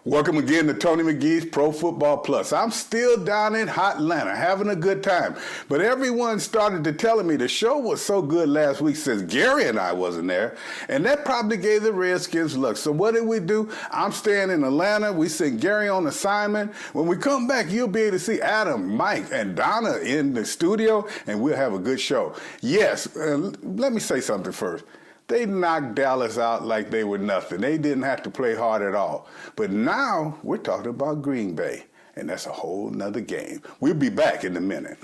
Welcome again to Tony McGee's Pro Football Plus. I'm still down in hot Atlanta having a good time. But everyone started to telling me the show was so good last week since Gary and I wasn't there. And that probably gave the Redskins luck. So what did we do? I'm staying in Atlanta. We sent Gary on assignment. When we come back, you'll be able to see Adam, Mike, and Donna in the studio, and we'll have a good show. Yes, let me say something first. They knocked Dallas out like they were nothing. They didn't have to play hard at all. But now we're talking about Green Bay, and that's a whole nother game. We'll be back in a minute.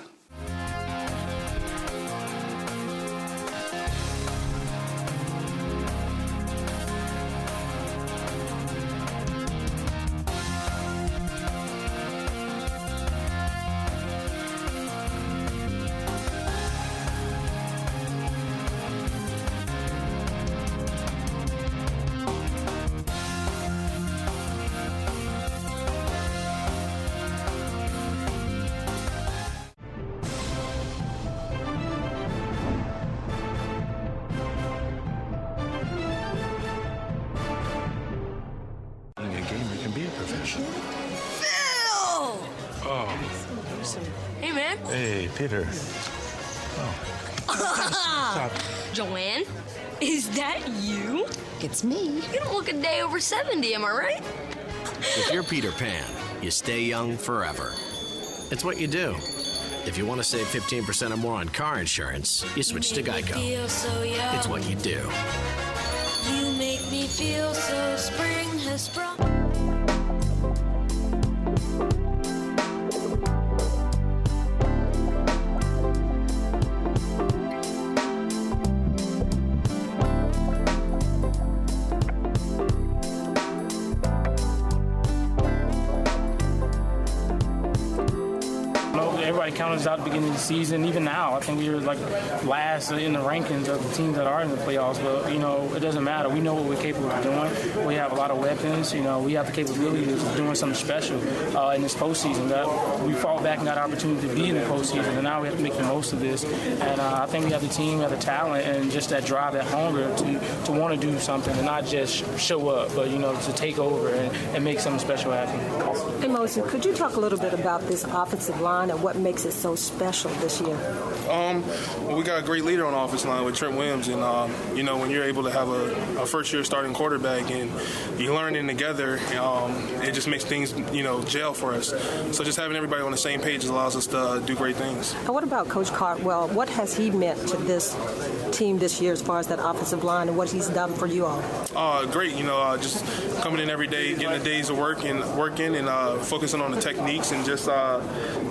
Hey, Peter. Oh. Joanne, is that you? It's me. You don't look a day over 70, am I right? If you're Peter Pan, you stay young forever. It's what you do. If you want to save 15% or more on car insurance, you switch to Geico. So it's what you do. You make me feel so spring has sprung. Everybody counted us out at the beginning of the season. Even now, I think we were like last in the rankings of the teams that are in the playoffs. But, it doesn't matter. We know what we're capable of doing. We have a lot of weapons. We have the capability of doing something special in this postseason. That we fought back and got an opportunity to be in the postseason, and now we have to make the most of this. And I think we have the team, we have the talent, and just that drive, that hunger to want to do something and not just show up, but, to take over and make something special happen. Hey, Moses, could you talk a little bit about this offensive line and what makes it so special this year? Well, we got a great leader on the offensive line with Trent Williams, and when you're able to have a first-year starting quarterback and you're learning together, it just makes things gel for us. So just having everybody on the same page allows us to do great things. And what about Coach Cardwell? What has he meant to this team this year as far as that offensive line and what he's done for you all? Great. Just coming in every day, getting the days of working and focusing on the techniques, and just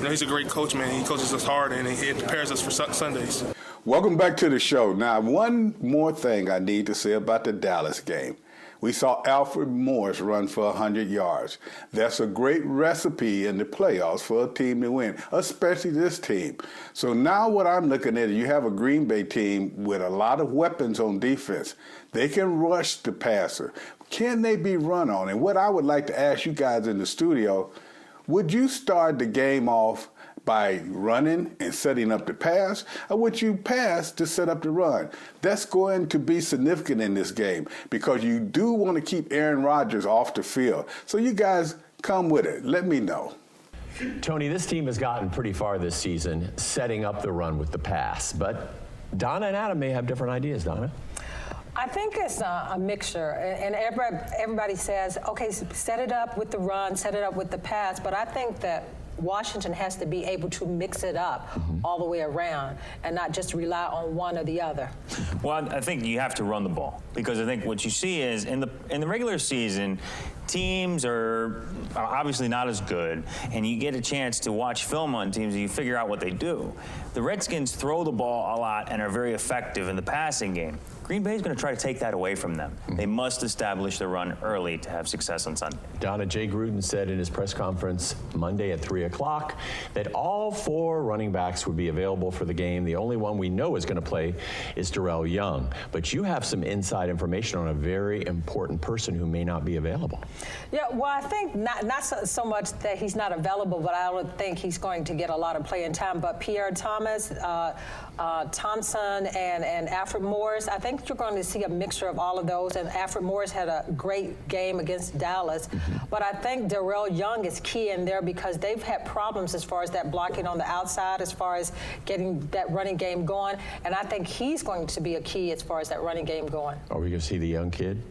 he's a great coach, man. He coaches us hard, and he prepares us for Sundays. Welcome back to the show. Now, one more thing I need to say about the Dallas game. We saw Alfred Morris run for 100 yards. That's a great recipe in the playoffs for a team to win, especially this team. So now what I'm looking at, you have a Green Bay team with a lot of weapons on defense. They can rush the passer. Can they be run on? And what I would like to ask you guys in the studio, would you start the game off by running and setting up the pass, or would you pass to set up the run? That's going to be significant in this game because you do want to keep Aaron Rodgers off the field. So you guys come with it. Let me know. Tony, this team has gotten pretty far this season setting up the run with the pass, but Donna and Adam may have different ideas. Donna? I think it's a mixture, and everybody says, okay, set it up with the run, set it up with the pass, but I think that Washington has to be able to mix it up all the way around and not just rely on one or the other. Well, I think you have to run the ball because I think what you see is in the regular season, teams are obviously not as good, and you get a chance to watch film on teams and you figure out what they do. The Redskins throw the ball a lot and are very effective in the passing game. Green Bay is going to try to take that away from them. They must establish the run early to have success on Sunday. Donna, Jay Gruden said in his press conference Monday at 3 o'clock that all 4 running backs would be available for the game. The only one we know is going to play is Darrell Young. But you have some inside information on a very important person who may not be available. Yeah, well, I think not so much that he's not available, but I don't think he's going to get a lot of playing time. But Pierre Thomas, Thompson, and Alfred Morris, I think think you're going to see a mixture of all of those. And Alfred Morris had a great game against Dallas. But I think Darrell Young is key in there because they've had problems as far as that blocking on the outside, as far as getting that running game going. And I think he's going to be a key as far as that running game going. Are we going to see the young kid?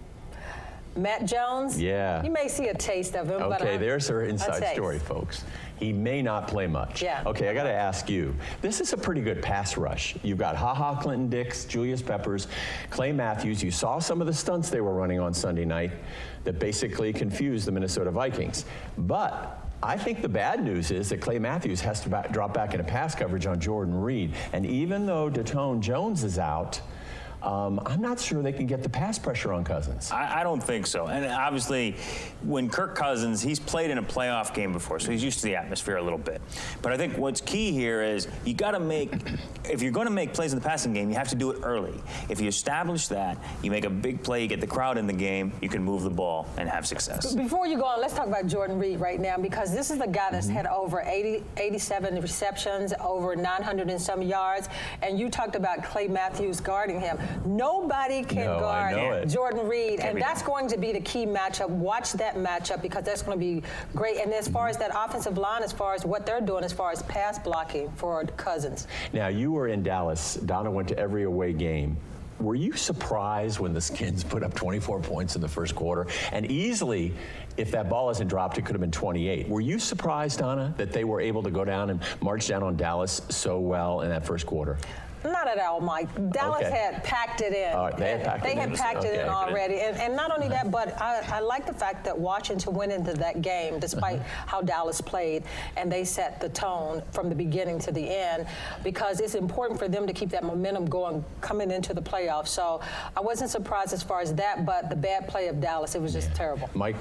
Matt Jones? Yeah. You may see a taste of him. Okay, there's her inside story, folks. He may not play much. Yeah. Okay, I got to ask you. This is a pretty good pass rush. You've got HaHa Clinton-Dix, Julius Peppers, Clay Matthews. You saw some of the stunts they were running on Sunday night that basically confused the Minnesota Vikings. But I think the bad news is that Clay Matthews has to drop back into pass coverage on Jordan Reed. And even though Datone Jones is out, I'm not sure they can get the pass pressure on Cousins. I don't think so. And obviously, when Kirk Cousins, he's played in a playoff game before, so he's used to the atmosphere a little bit. But I think what's key here is you got to make, if you're going to make plays in the passing game, you have to do it early. If you establish that, you make a big play, you get the crowd in the game, you can move the ball and have success. Before you go on, let's talk about Jordan Reed right now, because this is the guy that's had over 87 receptions, over 900 and some yards, and you talked about Clay Matthews guarding him. Nobody can guard Jordan Reed, and that's going to be the key matchup. Watch that matchup because that's going to be great. And as far as that offensive line, as far as what they're doing, as far as pass blocking for Cousins. Now, you were in Dallas. Donna went to every away game. Were you surprised when the Skins put up 24 points in the first quarter? And easily, if that ball isn't dropped, it could have been 28. Were you surprised, Donna, that they were able to go down and march down on Dallas so well in that first quarter? Not at all, Mike. Dallas had packed it in. They had packed it in already. And not only that, but I like the fact that Washington went into that game, despite how Dallas played, and they set the tone from the beginning to the end, because it's important for them to keep that momentum going coming into the playoffs. So I wasn't surprised as far as that, but the bad play of Dallas, it was just terrible. Mike,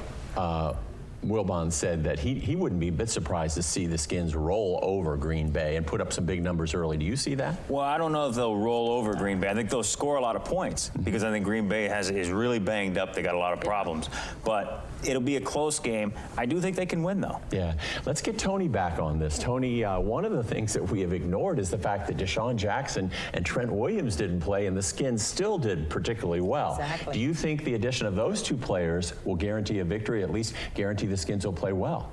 Wilbon said that he wouldn't be a bit surprised to see the Skins roll over Green Bay and put up some big numbers early. Do you see that? Well, I don't know if they'll roll over Green Bay. I think they'll score a lot of points because I think Green Bay is really banged up. They got a lot of problems. But it'll be a close game. I do think they can win, though. Yeah. Let's get Tony back on this. Tony, one of the things that we have ignored is the fact that Deshaun Jackson and Trent Williams didn't play, and the Skins still did particularly well. Exactly. Do you think the addition of those two players will guarantee a victory, at least guarantee the Skins will play well?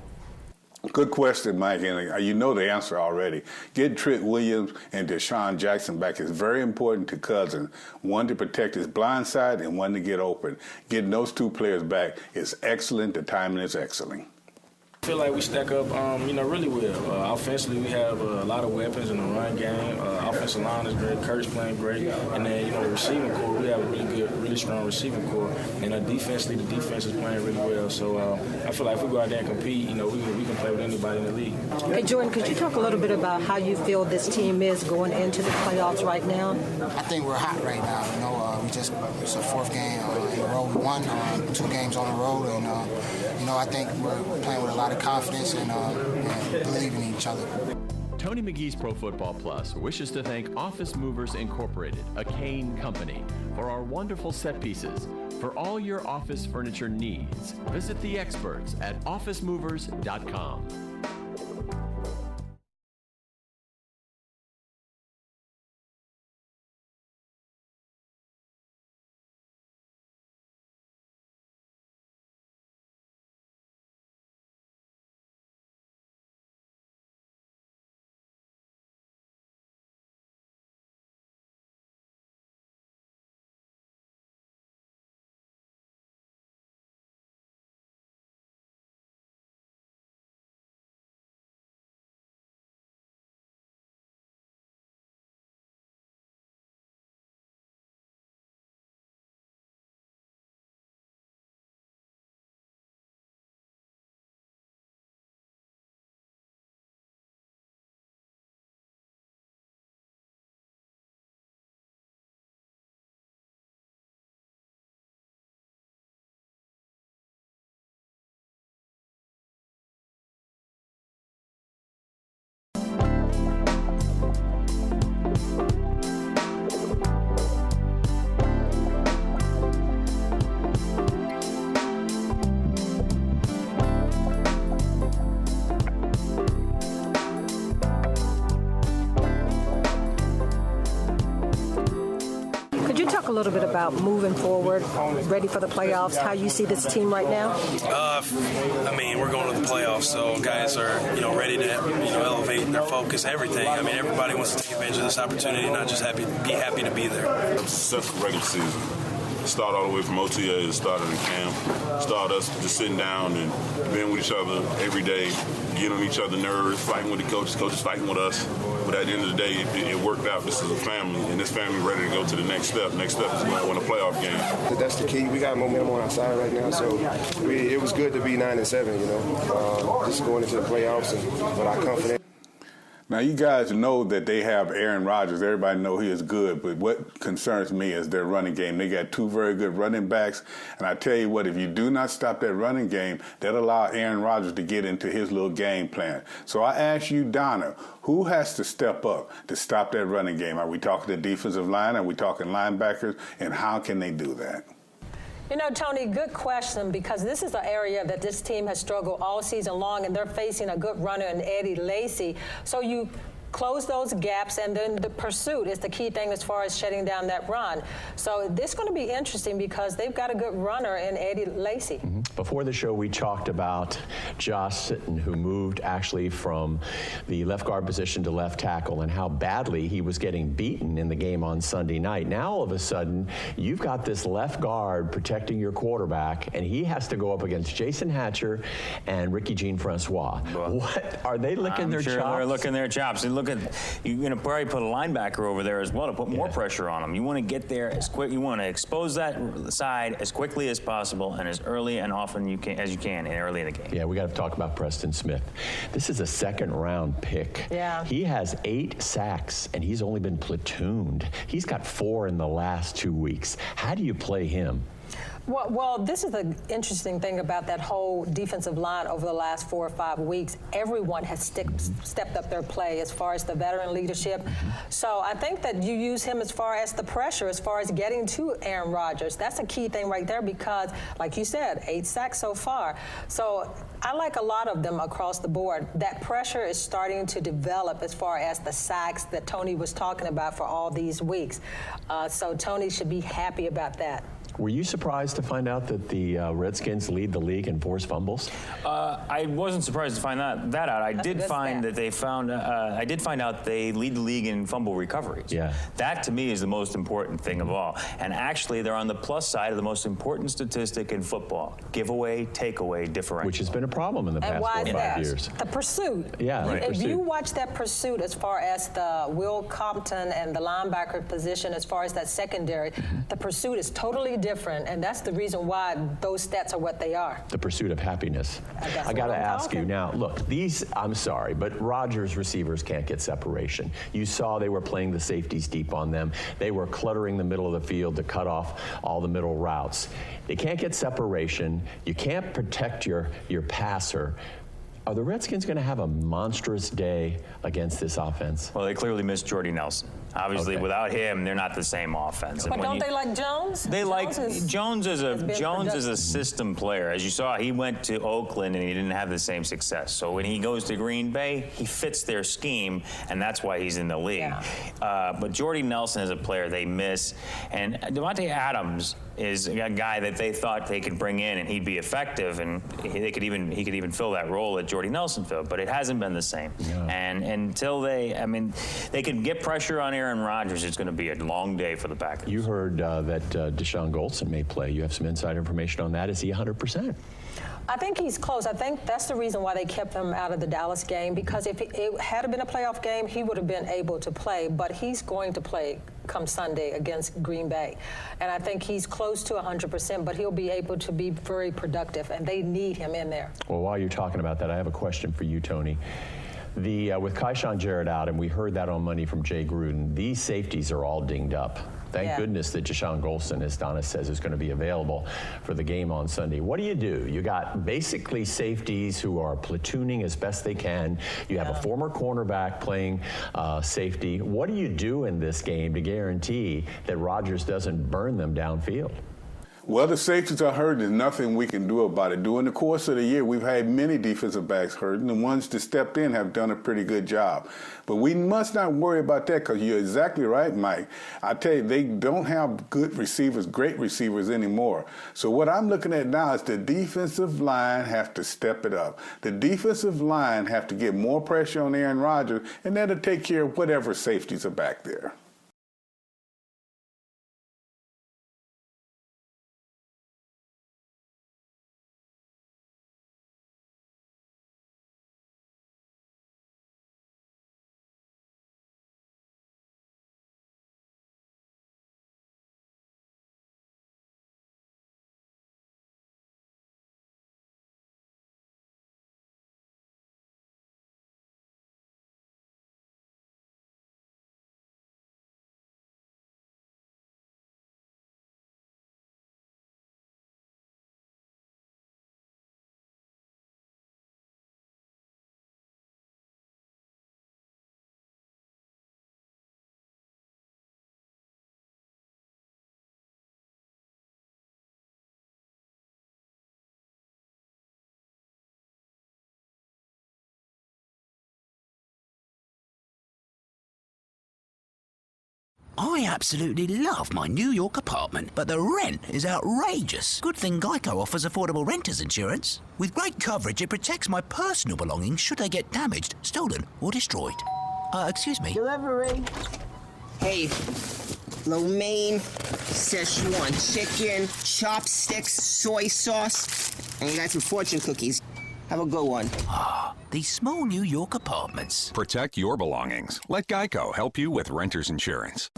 Good question, Mike, and you know the answer already. Getting Trent Williams and Deshaun Jackson back is very important to Cousins. One to protect his blind side and one to get open. Getting those two players back is excellent. The timing is excellent. I feel like we stack up, really well. Offensively, we have a lot of weapons in the run game. Offensive line is great. Kurt's playing great. And then, the receiving core, we have a really strong receiving core. And defensively, the defense is playing really well. So I feel like if we go out there and compete, we can play with anybody in the league. Hey, Jordan, could you talk a little bit about how you feel this team is going into the playoffs right now? I think we're hot right now. It's a fourth game in a row. We won 2 games on the road, and I think we're playing with a lot of confidence and believing in each other. Tony McGee's Pro Football Plus wishes to thank Office Movers Incorporated, a Kane company, for our wonderful set pieces. For all your office furniture needs, visit the experts at officemovers.com. little bit about moving forward, ready for the playoffs, how you see this team right now? I mean, we're going to the playoffs, so guys are, ready to, elevate their focus, everything. I mean, everybody wants to take advantage of this opportunity, not just be happy to be there. Successful regular season. Start all the way from OTA, started in camp, start us just sitting down and being with each other every day, getting on each other's nerves, fighting with the coaches fighting with us. But at the end of the day, it worked out. This is a family, and this family ready to go to the next step. Next step is going to win a playoff game. That's the key. We got momentum on our side right now, so it was good to be 9-7. Just going into the playoffs and with our confidence. Now, you guys know that they have Aaron Rodgers. Everybody know he is good, but what concerns me is their running game. They got two very good running backs, and I tell you what, if you do not stop that running game, that'll allow Aaron Rodgers to get into his little game plan. So I ask you, Donna, who has to step up to stop that running game? Are we talking the defensive line? Are we talking linebackers? And how can they do that? Tony, good question, because this is an area that this team has struggled all season long, and they're facing a good runner in Eddie Lacy. So you close those gaps, and then the pursuit is the key thing as far as shutting down that run. So this is going to be interesting because they've got a good runner in Eddie Lacy. Mm-hmm. Before the show, we talked about Josh Sitton, who moved actually from the left guard position to left tackle, and how badly he was getting beaten in the game on Sunday night. Now, all of a sudden, you've got this left guard protecting your quarterback, and he has to go up against Jason Hatcher and Ricky Jean-Francois. What are they licking their chops? They're licking their chops. And look at, you're going to probably put a linebacker over there as well to put more pressure on them. You want to get there as quick. You want to expose that side as quickly as possible and as early and often as you can early in the game. Yeah, we got to talk about Preston Smith. This is a second-round pick. Yeah. He has 8 sacks, and he's only been platooned. He's got 4 in the last 2 weeks. How do you play him? Well, this is the interesting thing about that whole defensive line over the last 4 or 5 weeks. Everyone has stepped up their play as far as the veteran leadership. So I think that you use him as far as the pressure, as far as getting to Aaron Rodgers. That's a key thing right there because, like you said, 8 sacks so far. So I like a lot of them across the board. That pressure is starting to develop as far as the sacks that Tony was talking about for all these weeks. So Tony should be happy about that. Were you surprised to find out that the Redskins lead the league in forced fumbles? I wasn't surprised to find that out. I did find that they found. I did find out they lead the league in fumble recoveries. Yeah. That to me is the most important thing of all. And actually, they're on the plus side of the most important statistic in football: giveaway, takeaway differential, which has been a problem in the past 4 or 5 years. The pursuit. Yeah. If you watch that pursuit as far as the Will Compton and the linebacker position, as far as that secondary, the pursuit is totally different, and that's the reason why those stats are what they are. The pursuit of happiness. I got to ask you now, look, I'm sorry, but Rodgers receivers can't get separation. You saw they were playing the safeties deep on them. They were cluttering the middle of the field to cut off all the middle routes. They can't get separation. You can't protect your passer. Are the Redskins going to have a monstrous day against this offense? Well, they clearly missed Jordy Nelson. Obviously, without him, they're not the same offense. But don't they like Jones? They Jones is a system player. As you saw, he went to Oakland and he didn't have the same success. So when he goes to Green Bay, he fits their scheme, and that's why he's in the league. Yeah. But Jordy Nelson is a player they miss, and Devontae Adams is a guy that they thought they could bring in and he'd be effective, and he could even fill that role that Jordy Nelson filled. But it hasn't been the same. Yeah. And until they can get pressure on Aaron Rodgers, it's going to be a long day for the Packers. You heard that Deshaun Goldson may play. You have some inside information on that. Is he 100%? I think he's close. I think that's the reason why they kept him out of the Dallas game, because if it had been a playoff game, he would have been able to play. But he's going to play come Sunday against Green Bay. And I think he's close to 100%, but he'll be able to be very productive, and they need him in there. Well, while you're talking about that, I have a question for you, Tony. With Kaishan Jarrett out, and we heard that on Monday from Jay Gruden, these safeties are all dinged up. Thank goodness that Deshaun Goldson, as Donna says, is going to be available for the game on Sunday. What do? You got basically safeties who are platooning as best they can. You have a former cornerback playing safety. What do you do in this game to guarantee that Rodgers doesn't burn them downfield? Well, the safeties are hurt. There's nothing we can do about it. During the course of the year, we've had many defensive backs hurt, and the ones that stepped in have done a pretty good job. But we must not worry about that because you're exactly right, Mike. I tell you, they don't have good receivers, great receivers anymore. So what I'm looking at now is the defensive line have to step it up. The defensive line have to get more pressure on Aaron Rodgers, and that'll take care of whatever safeties are back there. I absolutely love my New York apartment, but the rent is outrageous. Good thing Geico offers affordable renters insurance. With great coverage, it protects my personal belongings should they get damaged, stolen, or destroyed. Excuse me. Delivery. Hey, lo mein, Szechuan chicken, chopsticks, soy sauce, and you got some fortune cookies. Have a good one. These small New York apartments. Protect your belongings. Let Geico help you with renter's insurance.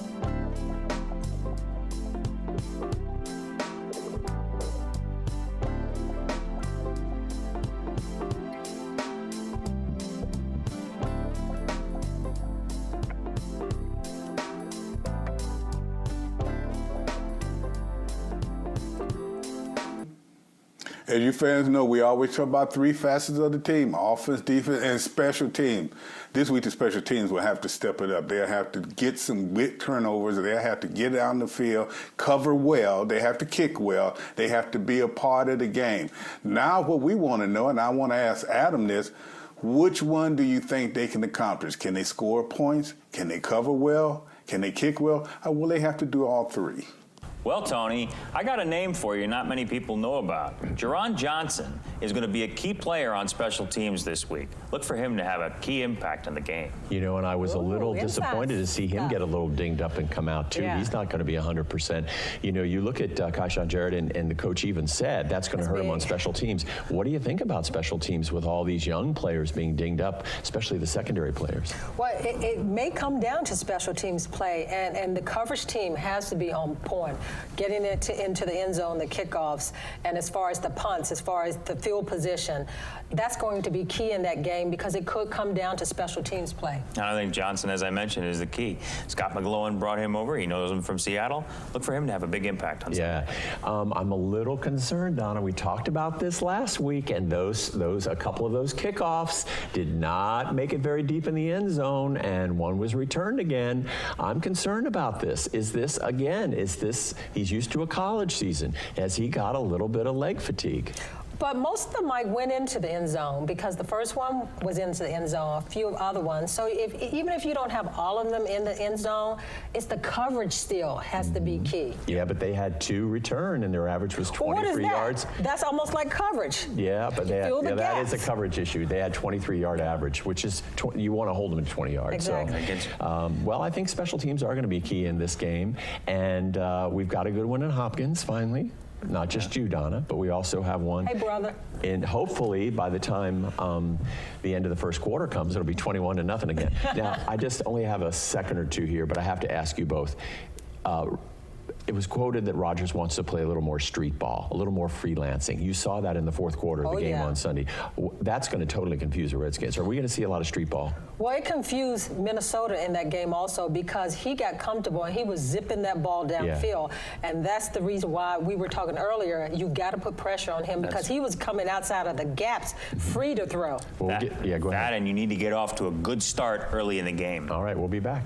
As you fans know, we always talk about three facets of the team: offense, defense, and special teams. This week, the special teams will have to step it up. They'll have to get some big turnovers. They'll have to get out on the field, cover well. They have to kick well. They have to be a part of the game. Now what we want to know, and I want to ask Adam this, which one do you think they can accomplish? Can they score points? Can they cover well? Can they kick well? Or will they have to do all three? Well, Tony, I got a name for you not many people know about. Jerron Johnson is going to be a key player on special teams this week. Look for him to have a key impact in the game. You know, and I was a little disappointed to see him get a little dinged up and come out, too. Yeah. He's not going to be 100%. You know, you look at Kaishan Jarrett, and the coach even said that's going to hurt him on special teams. What do you think about special teams with all these young players being dinged up, especially the secondary players? Well, it may come down to special teams play, and the coverage team has to be on point. Getting it into the end zone, the kickoffs, and as far as the punts, as far as the field position, that's going to be key in that game because it could come down to special teams play. I think Johnson, as I mentioned, is the key. Scott McGlowan brought him over. He knows him from Seattle. Look for him to have a big impact on Sunday. I'm a little concerned, Donna. We talked about this last week, and a couple of those kickoffs did not make it very deep in the end zone, and one was returned again. I'm concerned about this. He's used to a college season. Has he got a little bit of leg fatigue? But most of them, Mike, went into the end zone because the first one was into the end zone, a few other ones. So even if you don't have all of them in the end zone, it's the coverage still has to be key. Yeah, but they had 2 return, and their average was 23 yards. That's almost like coverage. Yeah, but that is a coverage issue. They had 23-yard average, which is you want to hold them at 20 yards. Exactly. So, well, I think special teams are going to be key in this game, and we've got a good one in Hopkins finally. Not just you, Donna, but we also have one. Hey, brother. And hopefully, by the time the end of the first quarter comes, it'll be 21-0 again. Now, I just only have a second or two here, but I have to ask you both. It was quoted that Rodgers wants to play a little more street ball, a little more freelancing. You saw that in the fourth quarter of the game on Sunday. That's going to totally confuse the Redskins. Are we going to see a lot of street ball? Well, it confused Minnesota in that game also because he got comfortable and he was zipping that ball downfield. And that's the reason why we were talking earlier, you got to put pressure on him because he was coming outside of the gaps, free to throw. Go ahead. That, and you need to get off to a good start early in the game. All right, we'll be back.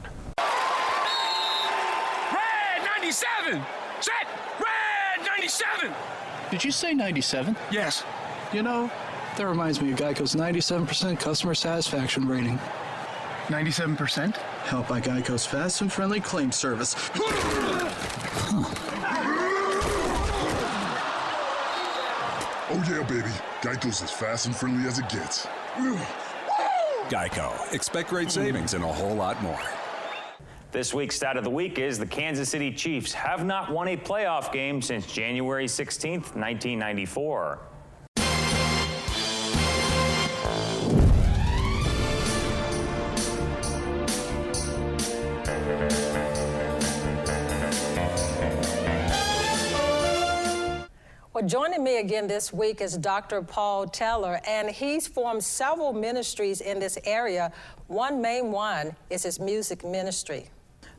97! Set! Red 97! 97! Did you say 97? Yes. You know, that reminds me of Geico's 97% customer satisfaction rating. 97%? Helped by Geico's fast and friendly claim service. Oh yeah, baby. Geico's as fast and friendly as it gets. Geico. Expect great savings and a whole lot more. This week's stat of the week is the Kansas City Chiefs have not won a playoff game since January 16th, 1994. Well, joining me again this week is Dr. Paul Taylor, and he's formed several ministries in this area. One main one is his music ministry.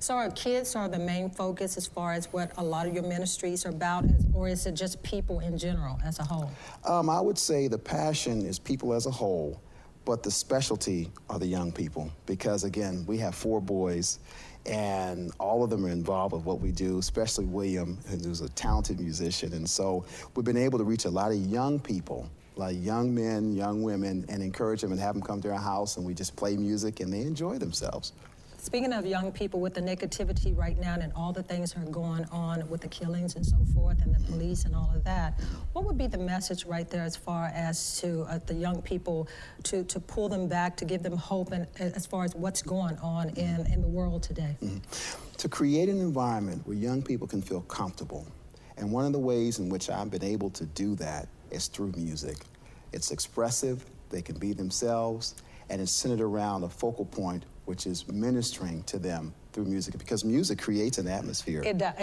So are kids the main focus as far as what a lot of your ministries are about, or is it just people in general as a whole? I would say the passion is people as a whole, but the specialty are the young people, because again, we have 4 boys, and all of them are involved with what we do, especially William, who's a talented musician. And so we've been able to reach a lot of young people, like young men, young women, and encourage them and have them come to our house, and we just play music, and they enjoy themselves. Speaking of young people, with the negativity right now and all the things that are going on with the killings and so forth and the police and all of that, what would be the message right there as far as to the young people to pull them back, to give them hope, and as far as what's going on in the world today? To create an environment where young people can feel comfortable. And one of the ways in which I've been able to do that is through music. It's expressive, they can be themselves, and it's centered around a focal point, which is ministering to them through music, because music creates an atmosphere. It does.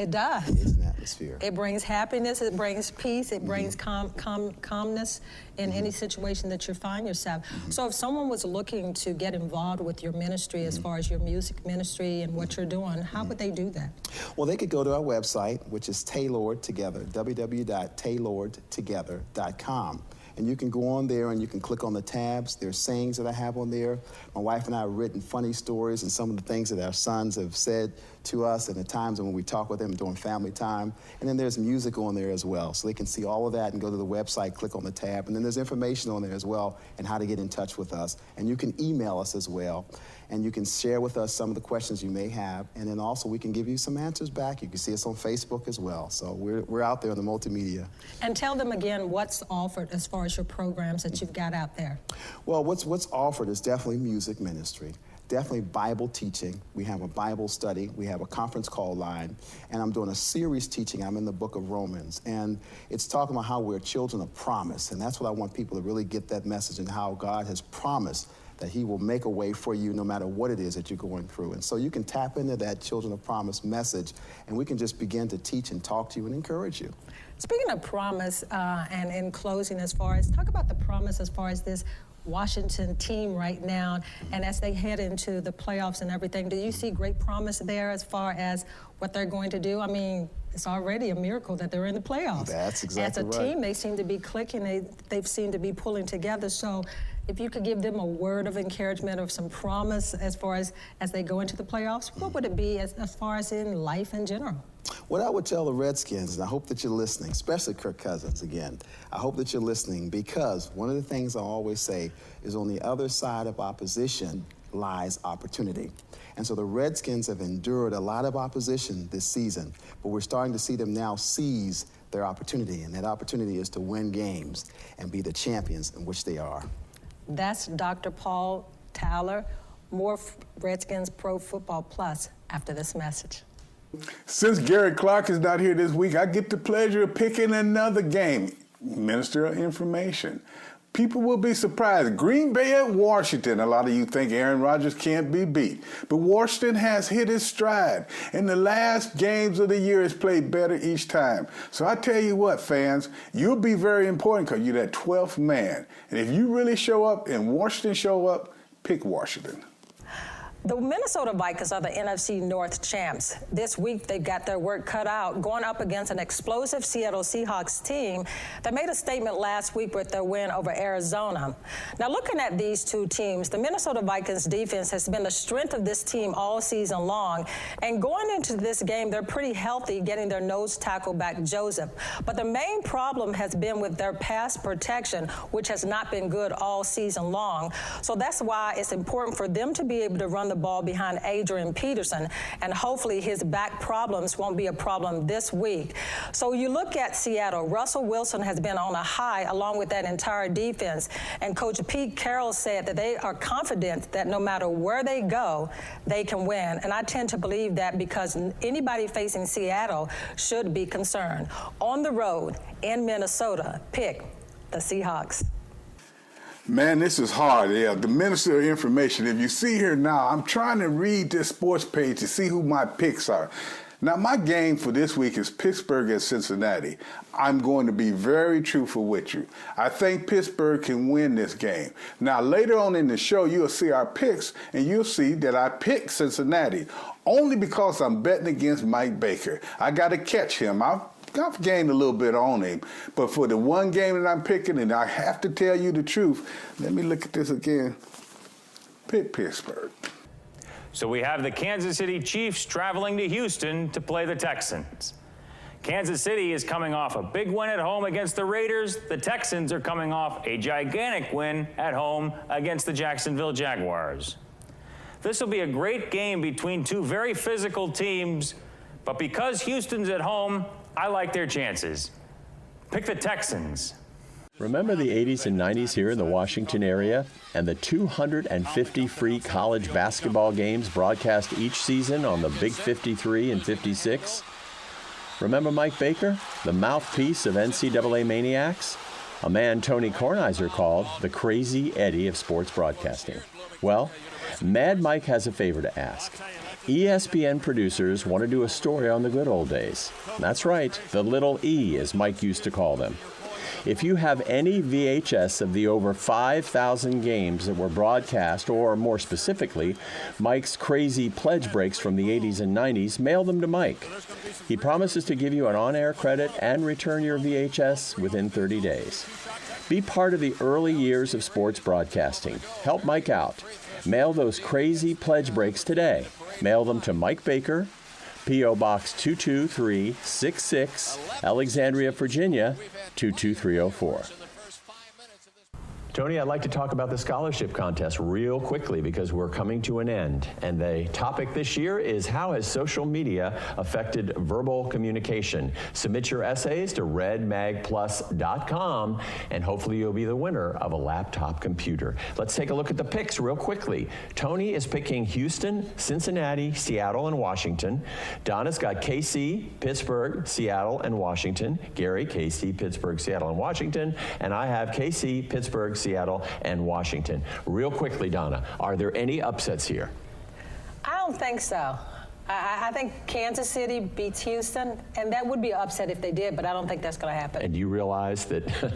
It's an atmosphere. It brings happiness, it brings peace, it brings calmness in any situation that you find yourself. So if someone was looking to get involved with your ministry as far as your music ministry and what you're doing, how would they do that? Well, they could go to our website, which is Tailored Together, www.tailoredtogether.com. And you can go on there and you can click on the tabs. There's sayings that I have on there. My wife and I have written funny stories and some of the things that our sons have said to us and the times when we talk with them during family time. And then there's music on there as well. So they can see all of that and go to the website, click on the tab. And then there's information on there as well and how to get in touch with us. And you can email us as well. And you can share with us some of the questions you may have. And then also we can give you some answers back. You can see us on Facebook as well. So we're out there on the multimedia. And tell them again what's offered as far as your programs that you've got out there. Well, what's offered is definitely music ministry. Definitely Bible teaching. We have a Bible study. We have a conference call line. And I'm doing a series teaching. I'm in the book of Romans. And it's talking about how we're children of promise. And that's what I want people to really get that message, and how God has promised that he will make a way for you no matter what it is that you're going through. And so you can tap into that Children of Promise message, and we can just begin to teach and talk to you and encourage you. Speaking of promise, and in closing, talk about the promise as far as this Washington team right now, and as they head into the playoffs and everything, do you see great promise there as far as what they're going to do? I mean, it's already a miracle that they're in the playoffs. That's exactly right. As a team, they seem to be clicking. They've seemed to be pulling together. So if you could give them a word of encouragement or some promise as far as they go into the playoffs, what would it be as far as in life in general? What I would tell the Redskins, and I hope that you're listening, especially Kirk Cousins again, I hope that you're listening, because one of the things I always say is on the other side of opposition lies opportunity. And so the Redskins have endured a lot of opposition this season, but we're starting to see them now seize their opportunity, and that opportunity is to win games and be the champions in which they are. That's Dr. Paul Taylor. More Redskins Pro Football Plus after this message. Since Gary Clark is not here this week, I get the pleasure of picking another game. Minister of Information. People will be surprised. Green Bay at Washington. A lot of you think Aaron Rodgers can't be beat. But Washington has hit his stride. In the last games of the year, it's played better each time. So I tell you what, fans, you'll be very important because you're that 12th man. And if you really show up and Washington show up, pick Washington. The Minnesota Vikings are the NFC North champs. This week, they've got their work cut out, going up against an explosive Seattle Seahawks team that made a statement last week with their win over Arizona. Now, looking at these two teams, the Minnesota Vikings defense has been the strength of this team all season long. And going into this game, they're pretty healthy, getting their nose tackle back, Joseph. But the main problem has been with their pass protection, which has not been good all season long. So that's why it's important for them to be able to run the ball behind Adrian Peterson, and hopefully his back problems won't be a problem this week. So you look at Seattle, Russell Wilson has been on a high along with that entire defense, and Coach Pete Carroll said that they are confident that no matter where they go, they can win. And I tend to believe that because anybody facing Seattle should be concerned. On the road in Minnesota, pick the Seahawks. Man, this is hard. Yeah, the Minister of Information. If you see here now, I'm trying to read this sports page to see who my picks are. Now, my game for this week is Pittsburgh at Cincinnati. I'm going to be very truthful with you. I think Pittsburgh can win this game. Now, later on in the show, you'll see our picks, and you'll see that I picked Cincinnati only because I'm betting against Mike Baker. I got to catch him. I've gained a little bit on him, but for the one game that I'm picking, and I have to tell you the truth, let me look at this again. Pick Pittsburgh. So we have the Kansas City Chiefs traveling to Houston to play the Texans. Kansas City is coming off a big win at home against the Raiders. The Texans are coming off a gigantic win at home against the Jacksonville Jaguars. This will be a great game between two very physical teams, but because Houston's at home, I like their chances. Pick the Texans. Remember the 80s and 90s here in the Washington area and the 250 free college basketball games broadcast each season on the Big 53 and 56? Remember Mike Baker, the mouthpiece of NCAA maniacs? A man Tony Kornheiser called the Crazy Eddie of sports broadcasting. Well, Mad Mike has a favor to ask. ESPN producers want to do a story on the good old days. That's right, the little E, as Mike used to call them. If you have any VHS of the over 5,000 games that were broadcast, or more specifically, Mike's crazy pledge breaks from the 80s and 90s, mail them to Mike. He promises to give you an on-air credit and return your VHS within 30 days. Be part of the early years of sports broadcasting. Help Mike out. Mail those crazy pledge breaks today. Mail them to Mike Baker, P.O. Box 22366, Alexandria, Virginia, 22304. Tony, I'd like to talk about the scholarship contest real quickly because we're coming to an end. And the topic this year is how has social media affected verbal communication? Submit your essays to redmagplus.com and hopefully you'll be the winner of a laptop computer. Let's take a look at the picks real quickly. Tony is picking Houston, Cincinnati, Seattle, and Washington. Donna's got KC, Pittsburgh, Seattle, and Washington. Gary, KC, Pittsburgh, Seattle, and Washington. And I have KC, Pittsburgh, Seattle, and Washington. Real quickly, Donna, are there any upsets here? I don't think so. I think Kansas City beats Houston, and that would be an upset if they did, but I don't think that's going to happen. And you realize that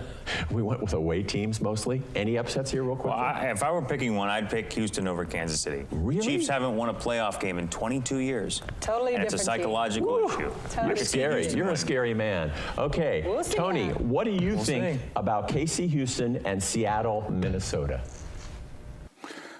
we went with away teams mostly? Any upsets here real quick? Well, if I were picking one, I'd pick Houston over Kansas City. Really? Chiefs haven't won a playoff game in 22 years. Totally and different it's a psychological issue. Totally You're scary. You're a scary man. Okay, We'll see Tony, that. what do you think about KC Houston and Seattle, Minnesota?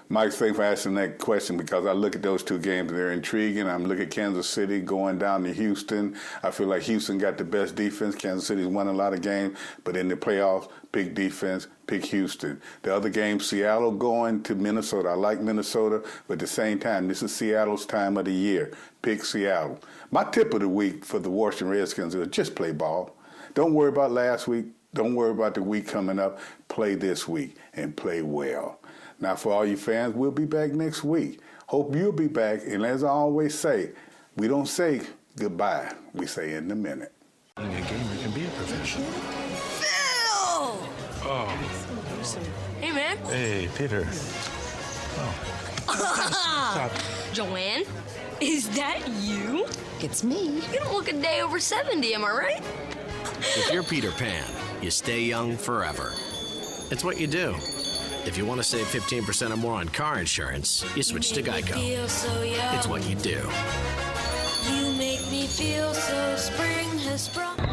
Mike, thanks for asking that question because I look at those two games, they're intriguing. I'm looking at Kansas City going down to Houston. I feel like Houston got the best defense. Kansas City's won a lot of games, but in the playoffs, big defense, pick Houston. The other game, Seattle going to Minnesota. I like Minnesota, but at the same time, this is Seattle's time of the year. Pick Seattle. My tip of the week for the Washington Redskins is just play ball. Don't worry about last week. Don't worry about the week coming up. Play this week and play well. Now, for all you fans, we'll be back next week. Hope you'll be back. And as I always say, we don't say goodbye. We say in a minute. Being a gamer can be a profession. Phil! Oh. Hey, man. Hey, Peter. Oh. Joanne, is that you? It's me. You don't look a day over 70, am I right? If you're Peter Pan, you stay young forever. It's what you do. If you want to save 15% or more on car insurance, you switch to Geico. It's what you do. You make me feel so spring has sprung.